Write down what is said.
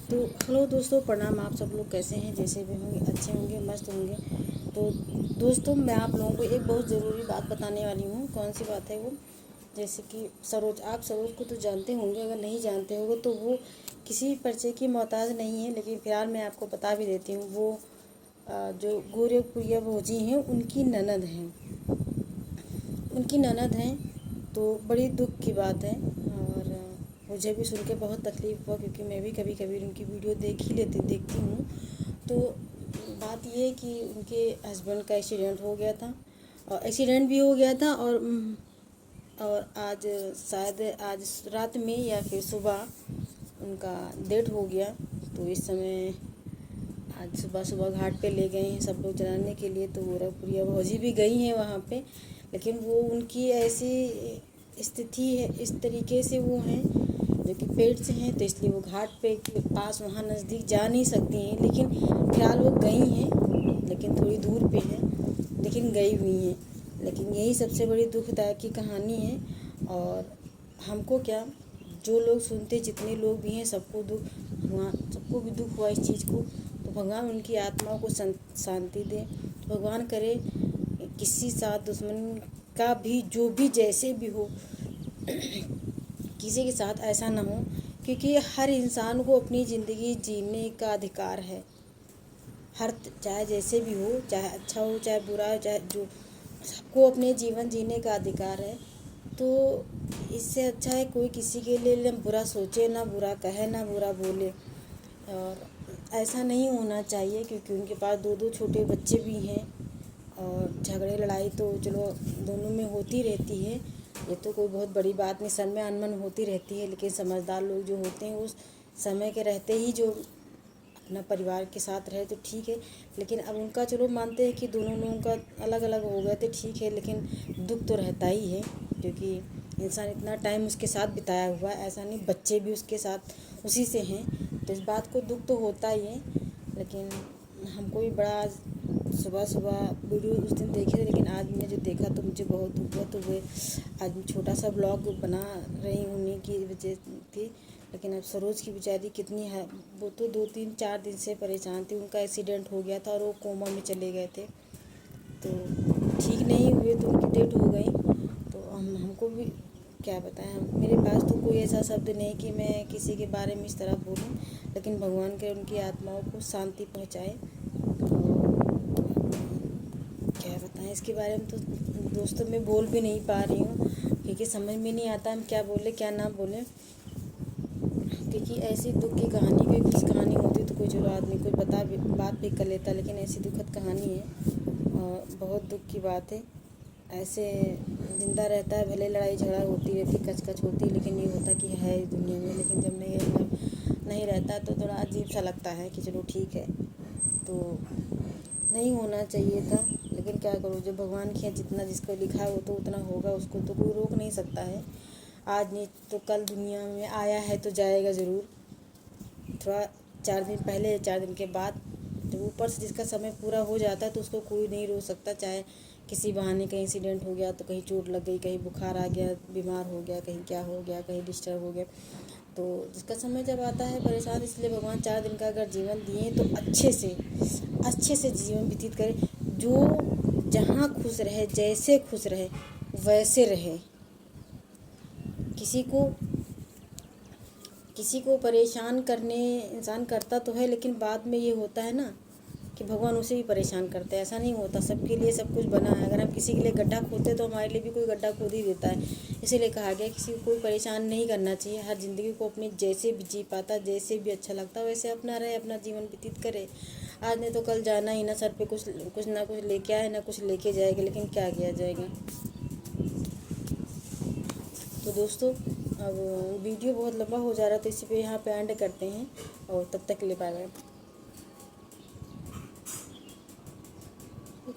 तो हेलो दोस्तों, प्रणाम। आप सब लोग कैसे हैं? जैसे भी होंगे, अच्छे होंगे, मस्त होंगे। तो दोस्तों, मैं आप लोगों को एक बहुत ज़रूरी बात बताने वाली हूँ। कौन सी बात है वो? जैसे कि सरोज, आप सरोज को तो जानते होंगे। अगर नहीं जानते होंगे तो वो किसी परिचय की मोहताज नहीं है, लेकिन फ़िलहाल मैं आपको बता भी देती हूँ। वो जो गोरखप्रिया भौजी हैं, उनकी ननद हैं। तो बड़ी दुख की बात है, और मुझे भी सुन के बहुत तकलीफ़ हुआ, क्योंकि मैं भी कभी कभी उनकी वीडियो देखती हूँ। तो बात ये है कि उनके हस्बैंड का एक्सीडेंट हो गया था, और एक्सीडेंट भी हो गया था, और आज शायद आज रात में या फिर सुबह उनका डेथ हो गया। तो इस समय आज सुबह सुबह घाट पे ले गए हैं सब लोग जलाने के लिए। तो गोरखप्रिया भौजी भी गई हैं वहाँ पे, लेकिन वो उनकी ऐसी स्थिति है, इस तरीके से वो हैं जो कि पेट से हैं, तो इसलिए वो घाट पे के पास वहाँ नज़दीक जा नहीं सकती हैं। लेकिन फिलहाल वो गई हैं, लेकिन थोड़ी दूर पे हैं, लेकिन गई हुई हैं। लेकिन यही सबसे बड़ी दुखदायक की कहानी है। और हमको क्या, जो लोग सुनते, जितने लोग भी हैं, सबको दुख हुआ, सबको भी दुख हुआ इस चीज़ को। तो भगवान उनकी आत्माओं को शांति दे। तो भगवान करे किसी साथ दुश्मन का भी, जो भी जैसे भी हो, किसी के साथ ऐसा ना हो, क्योंकि हर इंसान को अपनी ज़िंदगी जीने का अधिकार है। चाहे जैसे भी हो, चाहे अच्छा हो चाहे बुरा हो, चाहे जो, सबको अपने जीवन जीने का अधिकार है। तो इससे अच्छा है कोई किसी के लिए ना बुरा सोचे, ना बुरा कहे, ना बुरा बोले। और ऐसा नहीं होना चाहिए, क्योंकि उनके पास दो दो छोटे बच्चे भी हैं। और झगड़े लड़ाई तो चलो दोनों में होती रहती है, ये तो कोई बहुत बड़ी बात नहीं। सब में अनबन होती रहती है, लेकिन समझदार लोग जो होते हैं उस समय के रहते ही जो अपना परिवार के साथ रहे तो ठीक है। लेकिन अब उनका चलो मानते हैं कि दोनों लोगों का अलग अलग हो गए थे, ठीक है, लेकिन दुख तो रहता ही है, क्योंकि इंसान इतना टाइम उसके साथ बिताया हुआ है। ऐसा नहीं, बच्चे भी उसके साथ उसी से हैं, तो इस बात को दुख तो होता ही है। लेकिन हमको भी बड़ा, सुबह सुबह वीडियो उस दिन देखे थे, लेकिन आज मैंने जो देखा तो मुझे बहुत दुख हुआ। तो वो आज छोटा सा ब्लॉग बना रही हूँ उन्हीं की वजह थी। लेकिन अब सरोज की बेचारी कितनी है, वो तो 2-3-4 दिन से परेशान थी। उनका एक्सीडेंट हो गया था और वो कोमा में चले गए थे, तो ठीक नहीं हुए, तो उनकी डेथ हो गई। तो हमको भी क्या बताएं, मेरे पास तो कोई ऐसा शब्द नहीं कि मैं किसी के बारे में इस तरह बोलूं। लेकिन भगवान के उनकी आत्माओं को शांति पहुंचाए। क्या बताएं इसके बारे में, तो दोस्तों मैं बोल भी नहीं पा रही हूँ, क्योंकि समझ में नहीं आता हम क्या बोले क्या ना बोले। क्योंकि ऐसी दुख की कहानी, कोई कुछ कहानी होती तो कोई चलो आदमी कोई बात भी कर लेता, लेकिन ऐसी दुखद कहानी है और बहुत दुख की बात है। ऐसे जिंदा रहता है, भले लड़ाई झगड़ा होती रहती, कच होती, लेकिन ये होता कि है इस दुनिया में। लेकिन जब नहीं रहता तो थोड़ा अजीब सा लगता है कि चलो ठीक है, तो नहीं होना चाहिए था। लेकिन क्या करूँ, जो भगवान की है, जितना जिसको लिखा है वो तो उतना होगा, उसको तो कोई रोक नहीं सकता है। आज नहीं तो कल दुनिया में आया है तो जाएगा ज़रूर। थोड़ा 4 दिन पहले, 4 दिन के बाद, जब ऊपर से जिसका समय पूरा हो जाता है तो उसको कोई नहीं रोक सकता। चाहे किसी बहाने कहीं एक्सीडेंट हो गया, तो कहीं चोट लग गई, कहीं बुखार आ गया, बीमार हो गया, कहीं क्या हो गया, कहीं डिस्टर्ब हो गया। तो जिसका समय जब आता है परेशान, इसलिए भगवान 4 दिन का अगर जीवन दिए तो अच्छे से जीवन व्यतीत करे। जो जहाँ खुश रहे, जैसे खुश रहे वैसे रहे। किसी को परेशान करने इंसान करता तो है, लेकिन बाद में ये होता है ना कि भगवान उसे भी परेशान करते हैं। ऐसा नहीं होता, सबके लिए सब कुछ बना है। अगर हम किसी के लिए गड्ढा खोदते तो हमारे लिए भी कोई गड्ढा खोद ही देता है। इसीलिए कहा गया किसी को कोई परेशान नहीं करना चाहिए। हर ज़िंदगी को अपनी जैसे भी जी पाता, जैसे भी अच्छा लगता वैसे अपना रहे, अपना जीवन व्यतीत करे। आज नहीं तो कल जाना ही ना, सर पे कुछ ना कुछ लेके आए ना कुछ लेके जाएगा, लेकिन क्या किया जाएगा। तो दोस्तों, अब वीडियो बहुत लंबा हो जा रहा है, तो इसी पे यहाँ पे एंड करते हैं, और तब तक के लिए बाय बाय।